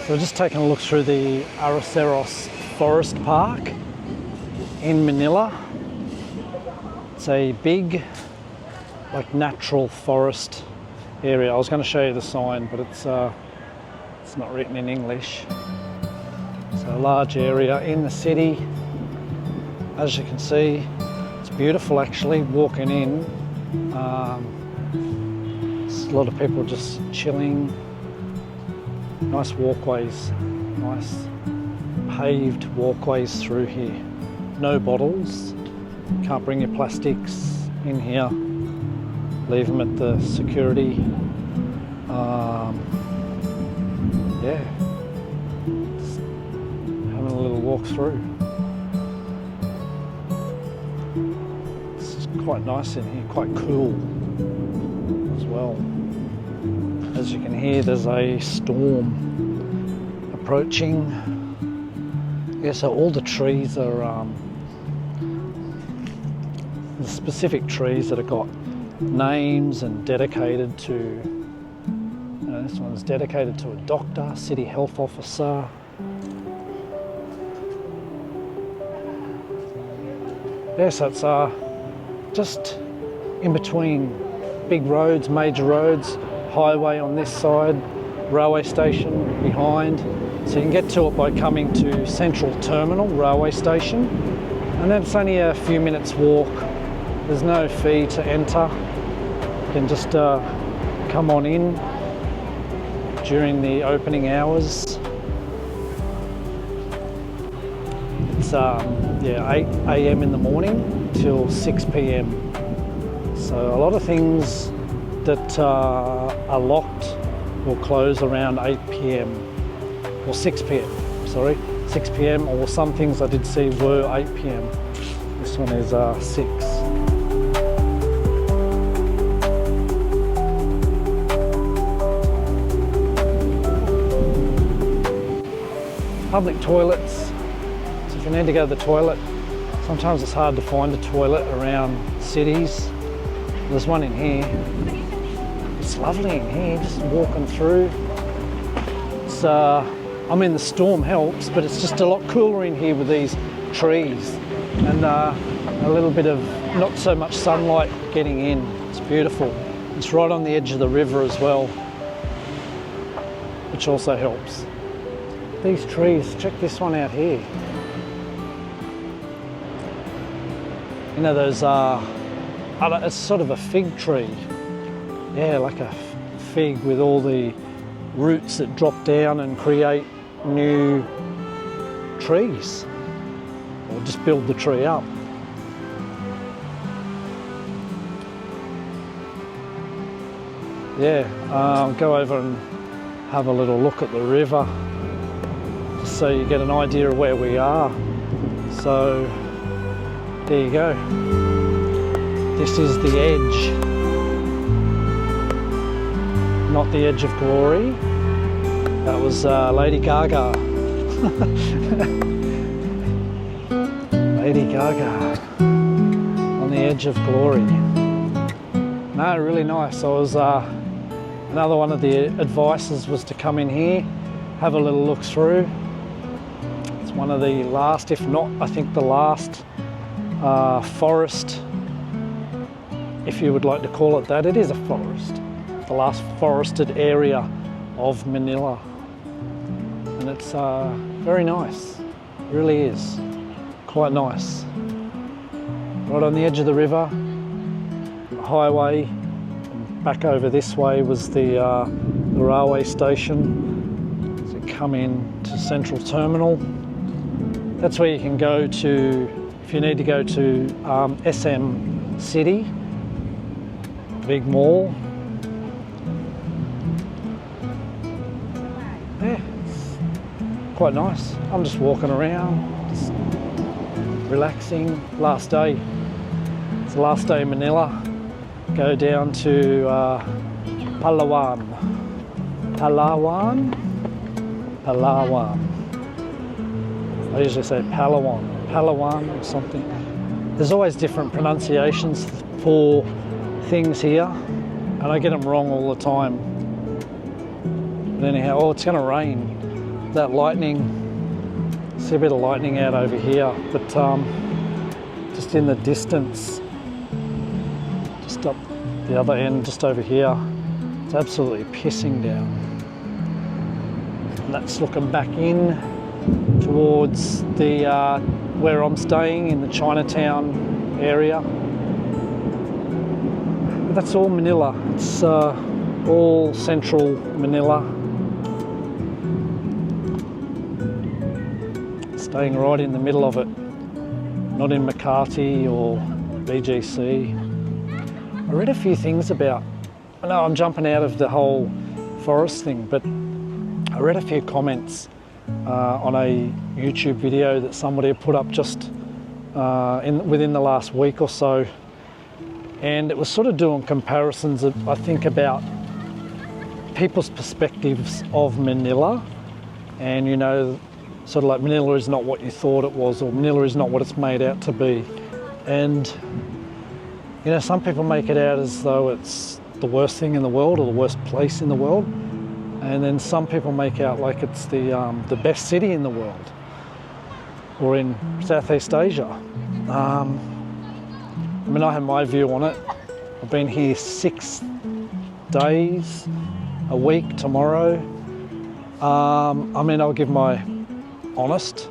So we're just taking a look through the Arroceros Forest Park in Manila. It's a big, like, natural forest area. I was going to show you the sign, but it's not written in English. It's a large area in the city. As you can see, it's beautiful actually, walking in. There's a lot of people just chilling. Nice walkways, nice paved walkways through here. No bottles, can't bring your plastics in here. Leave them at the security. Yeah, just having a little walk through. It's quite nice in here, quite cool as well. As you can hear, there's a storm approaching. Yeah, so all the trees are the specific trees that have got names and dedicated to, this one's dedicated to a doctor, city health officer. Yeah, so it's just in between big roads, major roads, highway on this side, railway station behind. So you can get to it by coming to Central Terminal railway station, and then it's only a few minutes walk. There's no fee to enter. You can just come on in during the opening hours. It's 8 a.m. in the morning till 6 p.m. So a lot of things that are locked will close around 8 p.m. or 6 p.m. Sorry, 6 p.m. or some things I did see were 8 p.m. This one is 6. Public toilets. So if you need to go to the toilet, sometimes it's hard to find a toilet around cities. There's one in here. It's lovely in here, just walking through. It's, I mean, the storm helps, but it's just a lot cooler in here with these trees and a little bit of not so much sunlight getting in. It's beautiful. It's right on the edge of the river as well, which also helps. These trees, check this one out here. You know those, it's sort of a fig tree. Yeah, like a fig with all the roots that drop down and create new trees, or just build the tree up. Yeah, I'll go over and have a little look at the river just so you get an idea of where we are. So there you go. This is the edge, not the edge of glory. That was Lady Gaga. Lady Gaga on the edge of glory. No, really nice. I was another one of the advices was to come in here, have a little look through. It's one of the last, if not, I think the last forest, if you would like to call it that. It is a forest. The last forested area of Manila. And it's very nice. It really is. Quite nice. Right on the edge of the river, the highway, and back over this way was the railway station. So come in to Central Terminal. That's where you can go to, if you need to go to SM City, big mall. Yeah, it's quite nice. I'm just walking around, just relaxing. Last day. It's the last day in Manila. Go down to Palawan. I usually say Palawan or something. There's always different pronunciations for things here, and I get them wrong all the time. But anyhow, oh, it's going to rain. that lightning, see a bit of lightning out over here, but just in the distance, just up the other end, just over here, it's absolutely pissing down. And that's looking back in towards the where I'm staying in the Chinatown area. But that's all Manila. It's all central Manila. Staying right in the middle of it, not in Makati or BGC. I read a few things about, I know I'm jumping out of the whole forest thing, but I read a few comments on a YouTube video that somebody had put up just within the last week or so, and it was sort of doing comparisons, I think, about people's perspectives of Manila, and you know, sort of like Manila is not what you thought it was, or Manila is not what it's made out to be. And you know, some people make it out as though it's the worst thing in the world or the worst place in the world, and then some people make out like it's the best city in the world or in Southeast Asia. I mean, I have my view on it. I've been here 6 days, a week tomorrow. I mean, I'll give my honest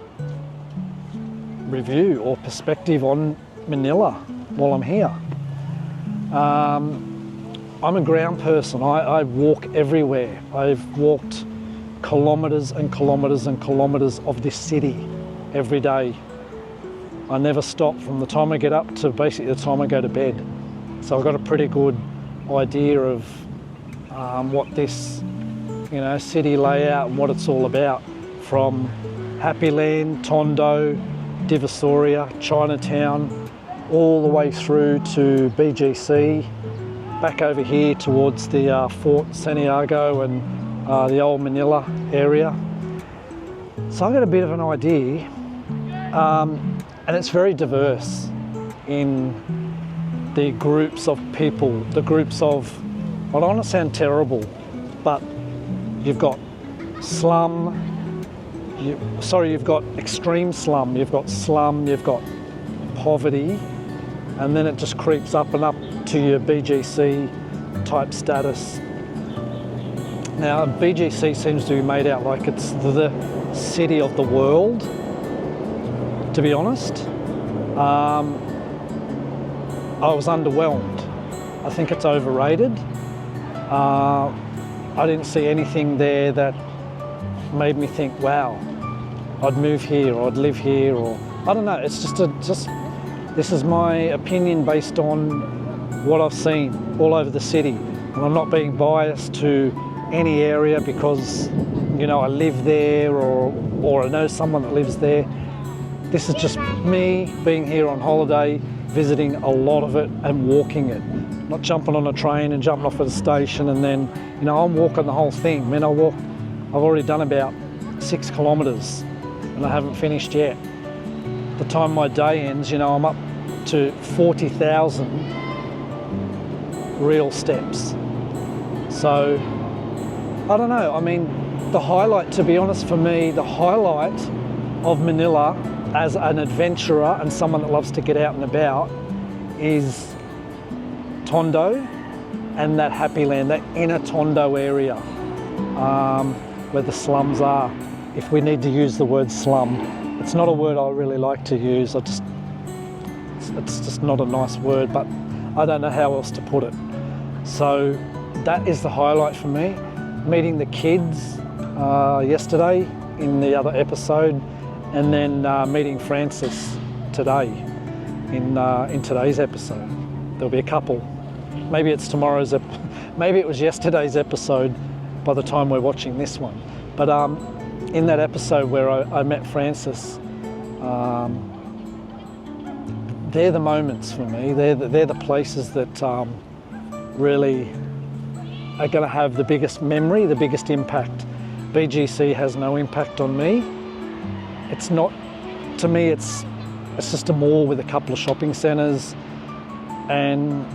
review or perspective on Manila while I'm here. I'm a ground person. I walk everywhere. I've walked kilometres and kilometres and kilometres of this city every day. I never stop from the time I get up to basically the time I go to bed. So I've got a pretty good idea of what this, you know, city layout and what it's all about, from Happy Land, Tondo, Divisoria, Chinatown, all the way through to BGC, back over here towards the Fort Santiago and the old Manila area. So I've got a bit of an idea, and it's very diverse in the groups of people, the groups of, I don't want to sound terrible, but you've got slum, you've got extreme slum, you've got poverty, and then it just creeps up and up to your BGC type status. Now, BGC seems to be made out like it's the city of the world, to be honest. I was underwhelmed. I think it's overrated. I didn't see anything there that made me think, wow, I'd move here or I'd live here, or I don't know. It's just this is my opinion based on what I've seen all over the city, and I'm not being biased to any area because, you know, I live there or I know someone that lives there. This is just me being here on holiday, visiting a lot of it and walking it, not jumping on a train and jumping off at a station and then, you know, I'm walking the whole thing. I mean, I've already done about 6 kilometres and I haven't finished yet. The time my day ends, you know, I'm up to 40,000 real steps. So, I don't know, I mean, the highlight, to be honest, for me, the highlight of Manila as an adventurer and someone that loves to get out and about is Tondo and that Happy Land, that inner Tondo area where the slums are. If we need to use the word slum, it's not a word I really like to use. It's just not a nice word, but I don't know how else to put it. So that is the highlight for me. Meeting the kids yesterday in the other episode, and then meeting Francis today in today's episode. There'll be a couple. Maybe it's tomorrow's. Maybe it was yesterday's episode by the time we're watching this one. But in that episode where I met Francis, they're the moments for me. They're the places that really are going to have the biggest memory, the biggest impact. BGC has no impact on me. It's not, to me, it's just a mall with a couple of shopping centres and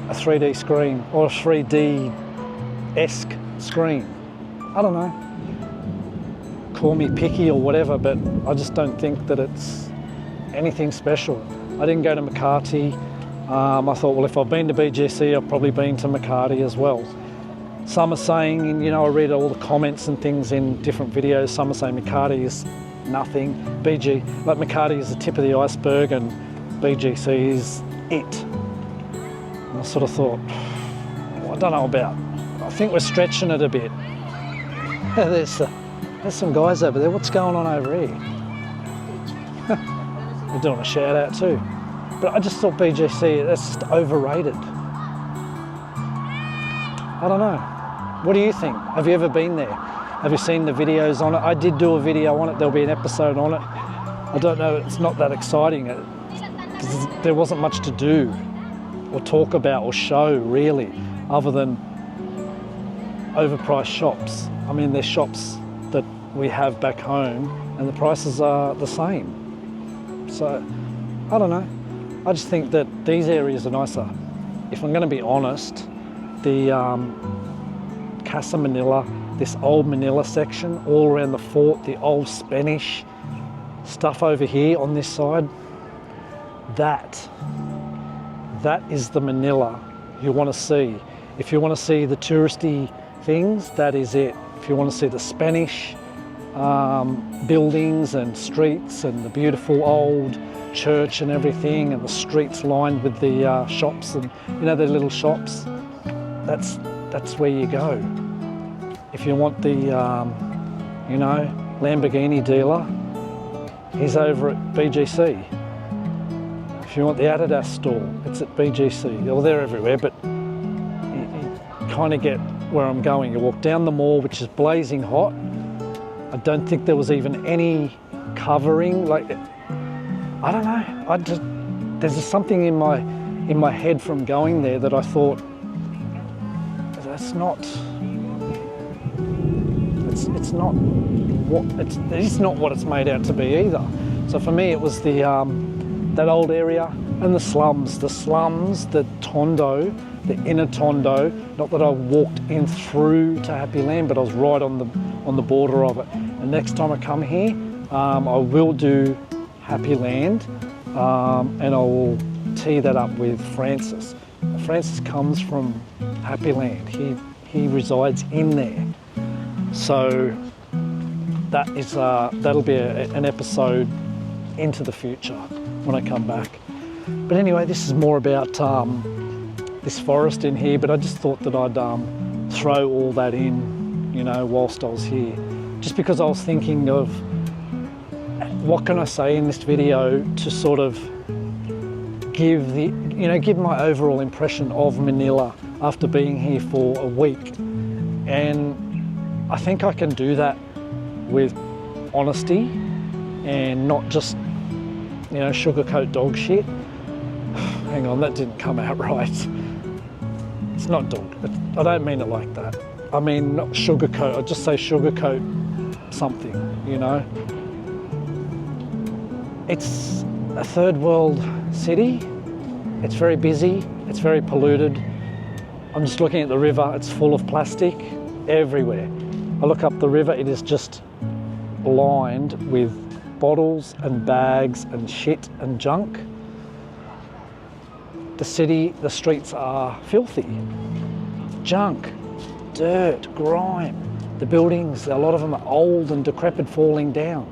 a 3D screen, or a 3D-esque screen. I don't know. call me picky or whatever, but I just don't think that it's anything special. I didn't go to Makati. I thought, well, if I've been to BGC, I've probably been to Makati as well. Some are saying, you know, I read all the comments and things in different videos. Some are saying Makati is nothing. Makati is the tip of the iceberg and BGC is it. And I sort of thought, well, I don't know about. I think we're stretching it a bit. There's some guys over there. What's going on over here? We're doing a shout out too. But I just thought BGC, that's just overrated. I don't know. What do you think? Have you ever been there? Have you seen the videos on it? I did do a video on it. There'll be an episode on it. I don't know, it's not that exciting. There wasn't much to do or talk about or show really, other than overpriced shops. I mean, there's shops that we have back home and the prices are the same. So, I don't know. I just think that these areas are nicer. If I'm going to be honest, the Casa Manila, this old Manila section, all around the fort, the old Spanish stuff over here on this side, that is the Manila you want to see. If you want to see the touristy things, that is it. If you want to see the Spanish buildings and streets and the beautiful old church and everything, and the streets lined with the shops and, you know, the little shops, that's where you go. If you want the you know, Lamborghini dealer, he's over at BGC. If you want the Adidas store, it's at BGC. Well, they're everywhere, but you kind of get where I'm going. You walk down the mall, which is blazing hot. I don't think there was even any covering, like, I don't know. There's just something in my head from going there that I thought, it's not what it's made out to be either. So for me, it was the that old area and the slums, the Tondo, the inner Tondo. Not that I walked in through to Happy Land, but I was right on the border of it. And next time I come here, I will do Happy Land, and I will tee that up with Francis. Francis comes from Happy Land. He resides in there. So that'll be an episode into the future when I come back. But anyway, this is more about this forest in here, but I just thought that I'd throw all that in, you know, whilst I was here. Just because I was thinking of what can I say in this video to sort of give my overall impression of Manila after being here for a week. And I think I can do that with honesty and not just, you know, sugarcoat dog shit. Hang on, that didn't come out right. It's not dog. I don't mean it like that. I mean, not sugarcoat. I just say sugarcoat something, you know. It's a third world city. It's very busy. It's very polluted. I'm just looking at the river. It's full of plastic everywhere. I look up the river. It is just lined with bottles and bags and shit and junk. The city, the streets are filthy. Junk, dirt, grime. The buildings, a lot of them are old and decrepit, falling down.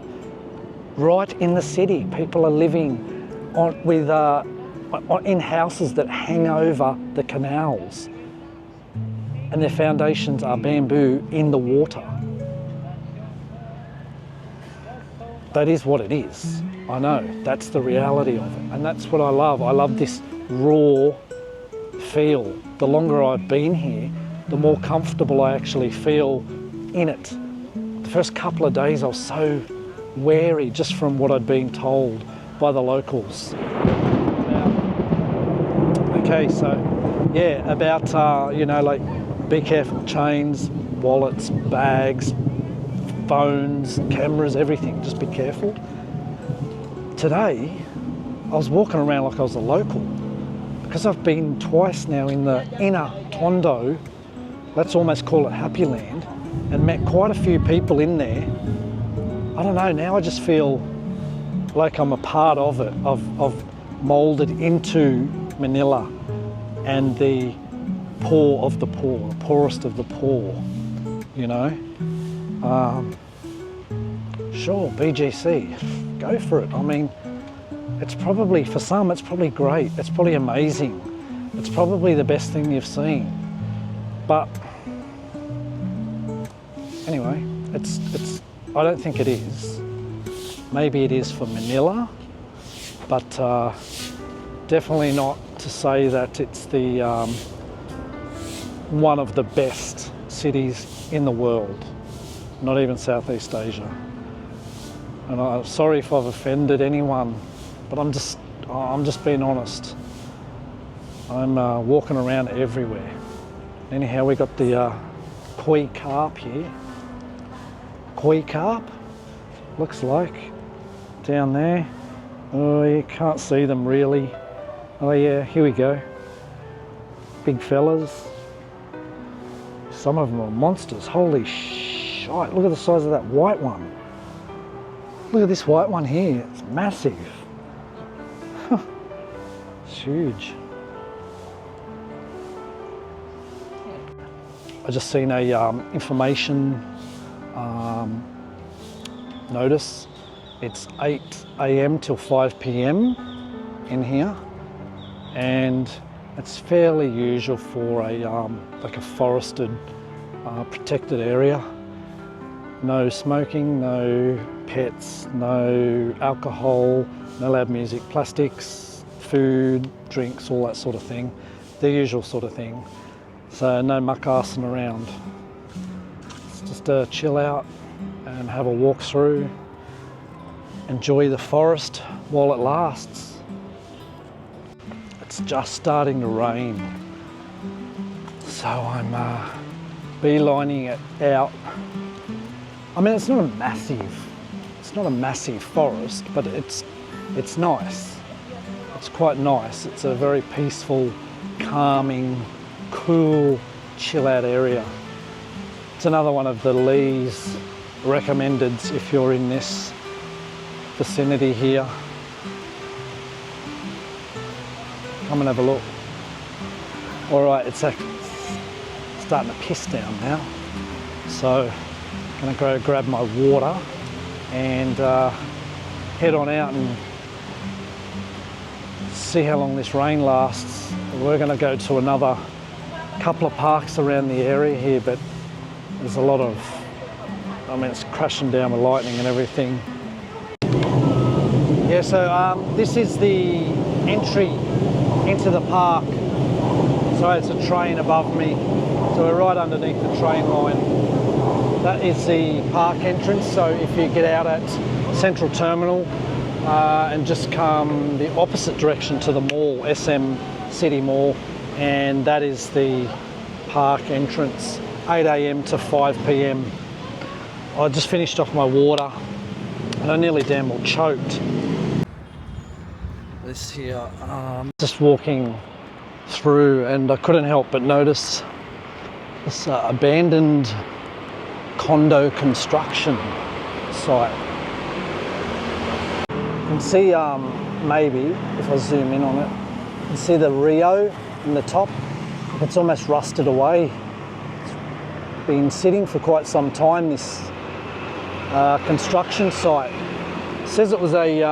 Right in the city, people are living in houses that hang over the canals, and their foundations are bamboo in the water. That is what it is. I know, that's the reality of it, and that's what I love. I love this raw feel. The longer I've been here, the more comfortable I actually feel in it. The first couple of days I was so wary just from what I'd been told by the locals. Okay, so yeah, about, you know, like, be careful, chains, wallets, bags, phones, cameras, everything, just be careful. Today, I was walking around like I was a local, because I've been twice now in the inner Tondo, let's almost call it Happy Land, and met quite a few people in there I don't know, now I just feel like I'm a part of it. I've molded into Manila and the poor of the poor, the poorest of the poor, you know. Sure, BGC, go for it. I mean, it's probably, for some, it's probably great. It's probably amazing. It's probably the best thing you've seen. But anyway, I don't think it is. Maybe it is for Manila, but definitely not to say that it's the one of the best cities in the world, not even Southeast Asia. And I'm sorry if I've offended anyone, but I'm just being honest. I'm walking around everywhere. Anyhow, we got the koi carp here. Koi carp, looks like, down there. Oh, you can't see them really. Oh yeah, here we go. Big fellas. Some of them are monsters. Holy shite, look at the size of that white one. Look at this white one here, it's massive. It's huge. I just seen a information notice. It's 8 AM till 5 PM in here, and it's fairly usual for a like a forested, protected area. No smoking, no pets, no alcohol, no loud music, plastics, food, drinks, all that sort of thing. The usual sort of thing. So no muck-assing around. It's just a chill out and have a walk through. Enjoy the forest while it lasts. It's just starting to rain. So I'm beelining it out. I mean, it's not a massive forest, but it's nice. It's quite nice. It's a very peaceful, calming, cool, chill out area. It's another one of the Lee's recommendeds if you're in this vicinity here. Come and have a look. All right, it's starting to piss down now. So I'm gonna go grab my water and head on out and see how long this rain lasts. We're gonna go to another couple of parks around the area here, but there's a lot of, I mean, it's crashing down with lightning and everything. Yeah, so this is the entry into the park. So it's a train above me. So we're right underneath the train line. That is the park entrance. So if you get out at Central Terminal and just come the opposite direction to the mall, SM City Mall, and that is the park entrance, 8 AM to 5 PM. I just finished off my water and I nearly damn well choked. This here, just walking through, and I couldn't help but notice this abandoned condo construction site. You can see, maybe if I zoom in on it, you can see the Rio in the top. It's almost rusted away. It's been sitting for quite some time, this construction site. It says it was a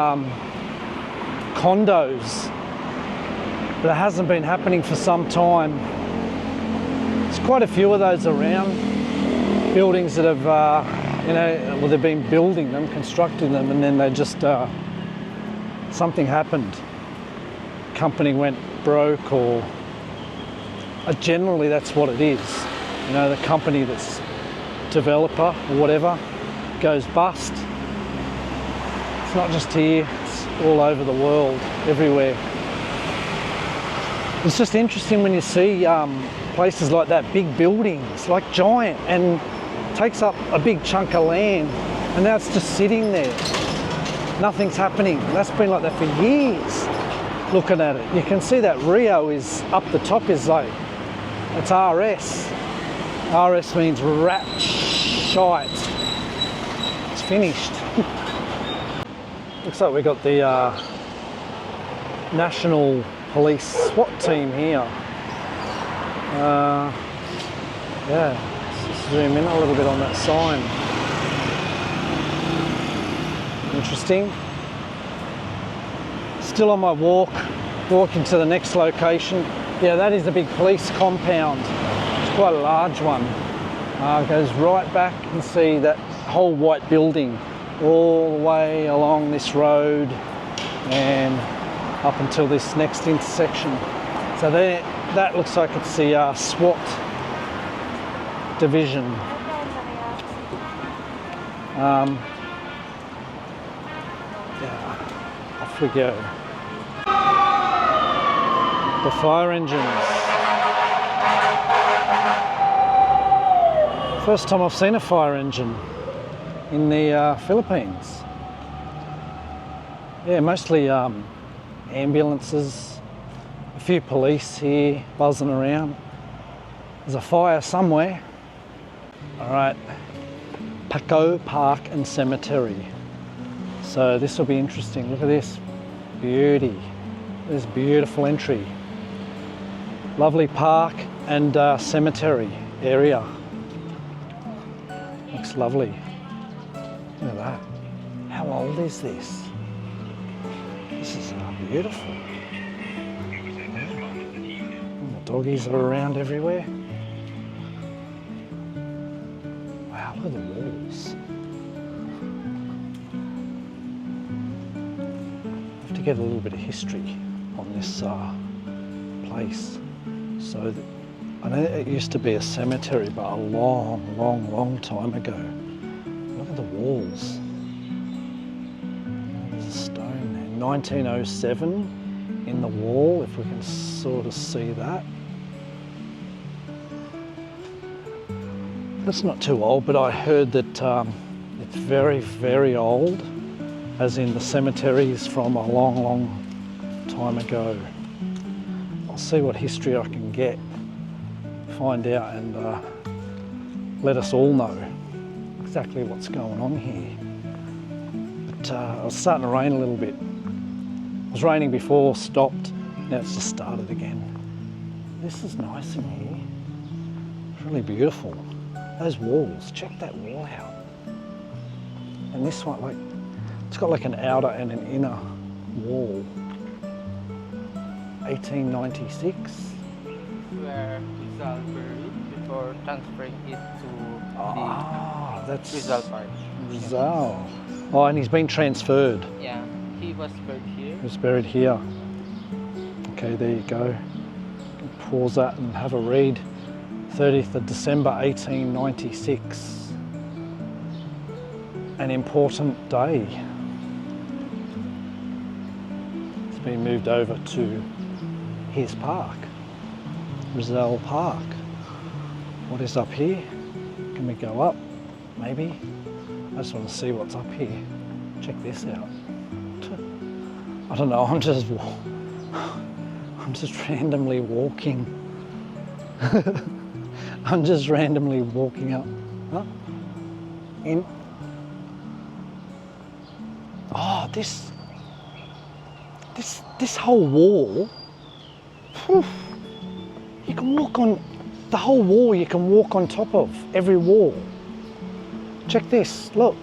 condos, but it hasn't been happening for some time. There's quite a few of those around, buildings that have, well, they've been building them, constructing them, and then they just, something happened. Company went broke, or generally that's what it is. You know, the company that's developer or whatever goes bust. It's not just here, it's all over the world, everywhere. It's just interesting when you see places like that, big buildings, like giant, and takes up a big chunk of land, and now it's just sitting there. Nothing's happening. That's been like that for years. Looking at it, you can see that Rio is up the top, is like, it's RS. RS means rat shite. It's finished. Looks like we got the National Police SWAT team here. Yeah, let's just zoom in a little bit on that sign. Interesting. Still on my walking to the next location. Yeah, that is a big police compound. It's quite a large one. It goes right back. You can see that whole white building all the way along this road and up until this next intersection. So there, that looks like it's the SWAT division. Yeah, off we go. The fire engines. First time I've seen a fire engine in the Philippines. Yeah, mostly ambulances, a few police here buzzing around. There's a fire somewhere. All right, Paco Park and Cemetery. So this will be interesting. Look at this beauty. This beautiful entry. Lovely park and cemetery area. Looks lovely. Look at that. How old is this? This is beautiful. And the doggies are around everywhere. Wow, look at the walls. I have to get a little bit of history on this place. So I know it used to be a cemetery, but a long time ago. Look at the walls. There's a stone there. 1907 in the wall, if we can sort of see that. That's not too old, but I heard that it's very old, as in the cemetery is from a long time ago. I'll see what history I can get, find out, and let us all know exactly what's going on here. But it was starting to rain a little bit. It was raining before, stopped, now it's just started again. This is nice in here. It's really beautiful. Those walls, check that wall out. And this one, like, it's got like an outer and an inner wall. 1896. Where Rizal buried before transferring it to that's Rizal Park. Rizal. Oh, and he's been transferred. Yeah, he was buried here. He was buried here. Okay, there you go. You can pause that and have a read. 30th of December 1896. An important day. It's been moved over to his park, Rizal Park. What is up here? Can we go up? Maybe. I just want to see what's up here. Check this out. I don't know. I'm just randomly walking. I'm just randomly walking up. Huh? In. Oh, this whole wall. Whew, you can walk on the whole wall. You can walk on top of every wall. Check this. Look.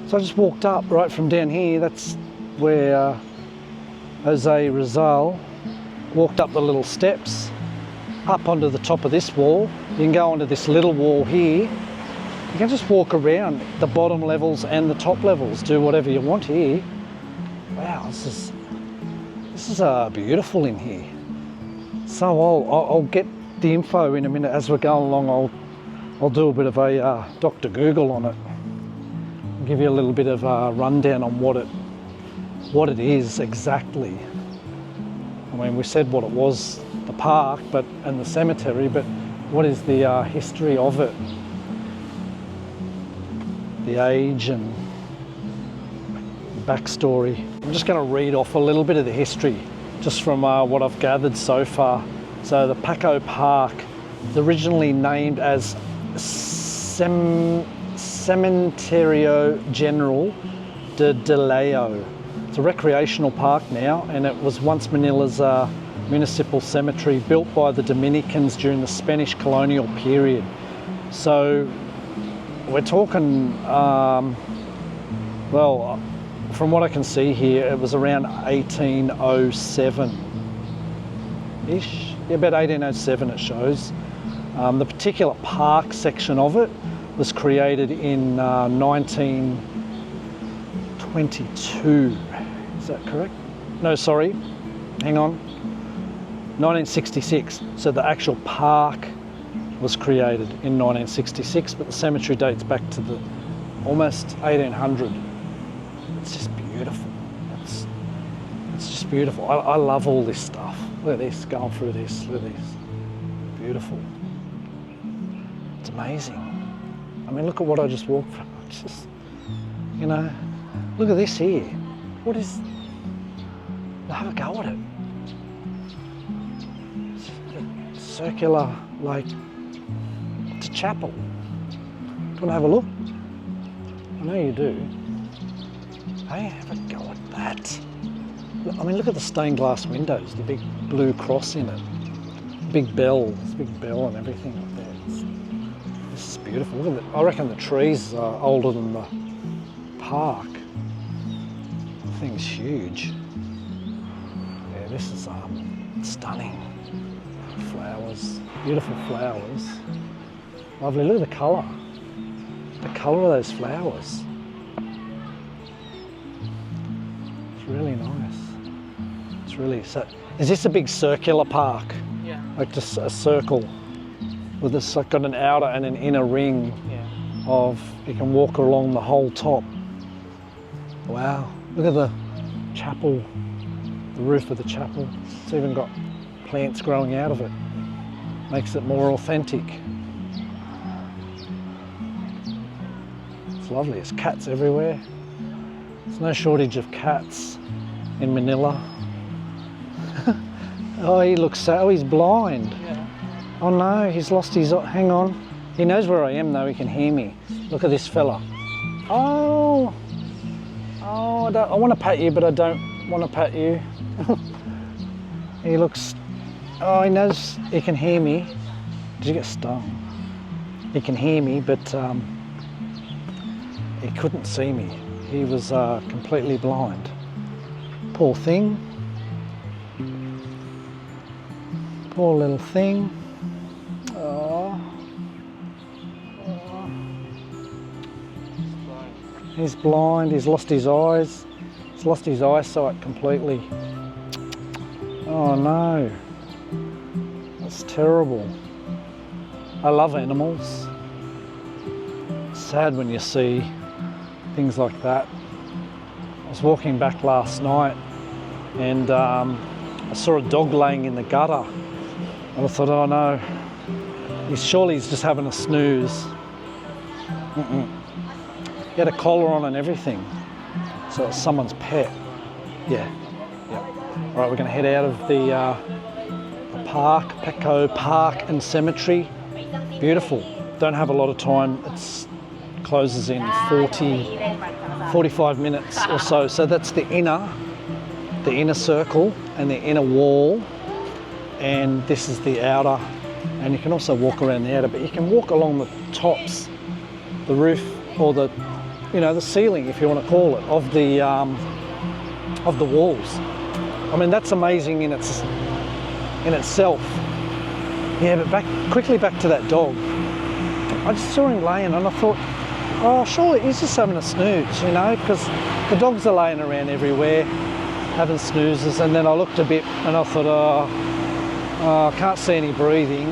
So I just walked up right from down here. That's where Jose Rizal walked up the little steps up onto the top of this wall. You can go onto this little wall here. You can just walk around the bottom levels and the top levels, do whatever you want here. Wow, this is beautiful in here. So I'll get the info in a minute as we're going along. I'll do a bit of a Dr. Google on it. I'll give you a little bit of a rundown on what it is exactly. I mean, we said what it was, the park, and the cemetery, but what is the history of it? The age and the backstory. I'm just going to read off a little bit of the history, just from what I've gathered so far. So the Paco Park is originally named as Cementerio General de Leo. It's a recreational park now, and it was once Manila's municipal cemetery built by the Dominicans during the Spanish colonial period. So we're talking, well, from what I can see here, it was around 1807-ish. Yeah, about 1807 it shows. The particular park section of it was created in 1922. Is that correct? No, sorry, hang on. 1966. So the actual park was created in 1966, but the cemetery dates back to the almost 1800. It's just beautiful. It's just beautiful. I love all this stuff. Look at this, going through this, look at this. Beautiful. It's amazing. I mean, look at what I just walked from. It's just, you know, look at this here. What is, have a go at it. It's a circular, like, it's a chapel. Do you want to have a look? I know you do. Hey, have a go at that. I mean, look at the stained glass windows, the big blue cross in it. Big bell, there's a big bell and everything up there. This is beautiful. Look at it. I reckon the trees are older than the park. The thing's huge. Yeah, this is stunning. Flowers, beautiful flowers. Lovely, look at the colour. The colour of those flowers. It's really nice. It's really, so, is this a big circular park? Yeah. Like just a circle with this, like got an outer and an inner ring of, you can walk along the whole top. Wow, look at the chapel, the roof of the chapel. It's even got plants growing out of it. Makes it more authentic. It's lovely, there's cats everywhere. There's no shortage of cats in Manila. Oh, he looks sad. Oh, he's blind. Yeah. Oh no, he's lost his, hang on. He knows where I am though, he can hear me. Look at this fella. Oh, I want to pat you, but I don't want to pat you. He looks, oh, he knows, he can hear me. Did you get stung? He can hear me, but he couldn't see me. He was completely blind. Poor thing. Poor little thing. Oh. He's blind, he's lost his eyes. He's lost his eyesight completely. Oh no. That's terrible. I love animals. It's sad when you see things like that. I was walking back last night and I saw a dog laying in the gutter. And I thought, oh no, he's just having a snooze. He had a collar on and everything. So it's someone's pet. Yeah. All right, we're gonna head out of the park, Paco Park and Cemetery. Beautiful. Don't have a lot of time. It closes in 45 minutes or so. So that's the inner circle and the inner wall. And this is the outer, and you can also walk around the outer, but you can walk along the tops, the roof, or the, you know, the ceiling, if you want to call it, of the walls. I mean, that's amazing in itself. Yeah, but quickly back to that dog. I just saw him laying, and I thought, oh, surely he's just having a snooze, you know, because the dogs are laying around everywhere, having snoozes. And then I looked a bit, and I thought, oh, I can't see any breathing.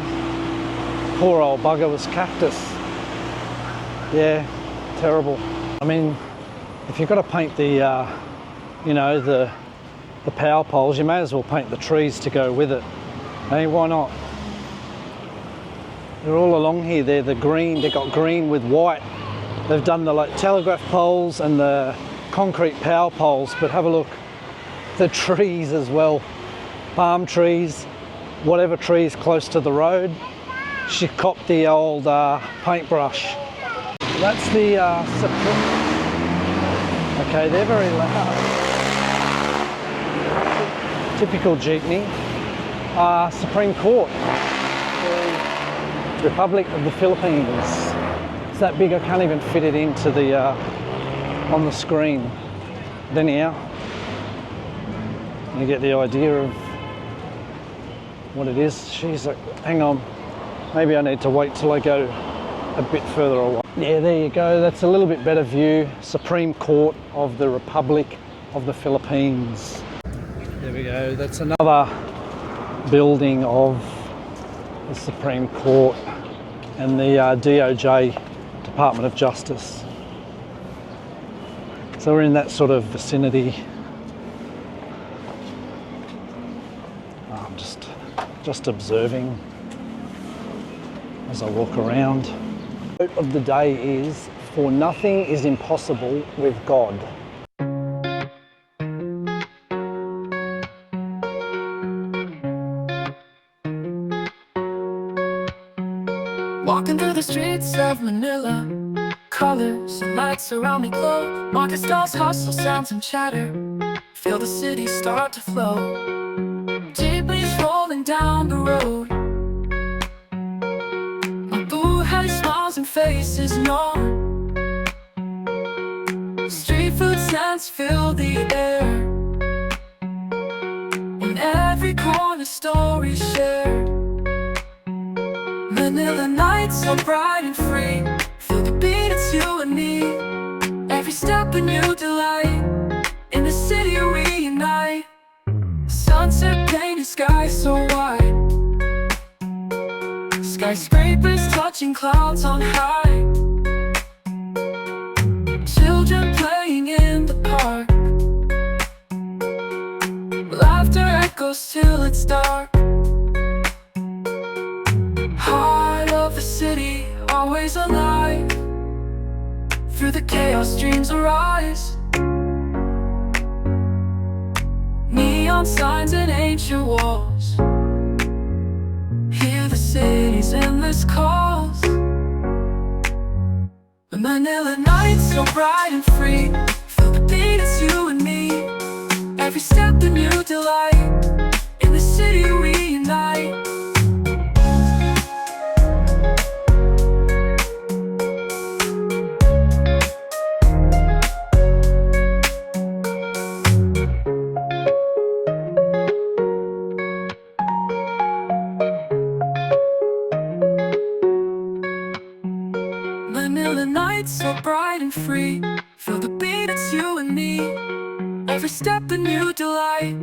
Poor old bugger was cactus. Yeah, terrible. I mean, if you've got to paint the, you know, the power poles, you may as well paint the trees to go with it. Hey, why not? They're all along here. They're the green. They've got green with white. They've done the like telegraph poles and the concrete power poles. But have a look, the trees as well. Palm trees. Whatever tree is close to the road, she copped the old paintbrush. That's the okay, they're very loud. Typical jeepney. Supreme Court, the Republic of the Philippines. It's that big I can't even fit it into the on the screen. But anyhow, you get the idea of what it is. Jeez, hang on. Maybe I need to wait till I go a bit further away. Yeah, there you go. That's a little bit better view. Supreme Court of the Republic of the Philippines. There we go. That's another building of the Supreme Court and the DOJ, Department of Justice. So we're in that sort of vicinity. I'm just observing as I walk around. The quote of the day is, "For nothing is impossible with God." Walking through the streets of Manila, colors and lights around me glow. Market stalls hustle, sounds and chatter. Feel the city start to flow. Jeepneys rolling down the road. Buhay smiles and faces known. Street food scents fill the air. In every corner, stories shared. Manila nights so bright and free. Feel the beat, it's you and me. Every step a new delight. In the city we unite. Sunset painted sky so wide. Skyscrapers touching clouds on high. Children playing in the park. Laughter echoes till it's dark. Heart of the city, always alive. Through the chaos, dreams arise. Neon signs and ancient walls. Hear the city's endless calls. The Manila nights so bright and free. Feel the beat, it's you and me. Every step a new delight. In the city we unite. Manila nights so bright and free. Feel the beat, it's you and me. Every step a new delight.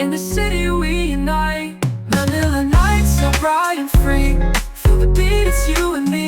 In the city we unite. Manila nights so bright and free. Feel the beat, it's you and me.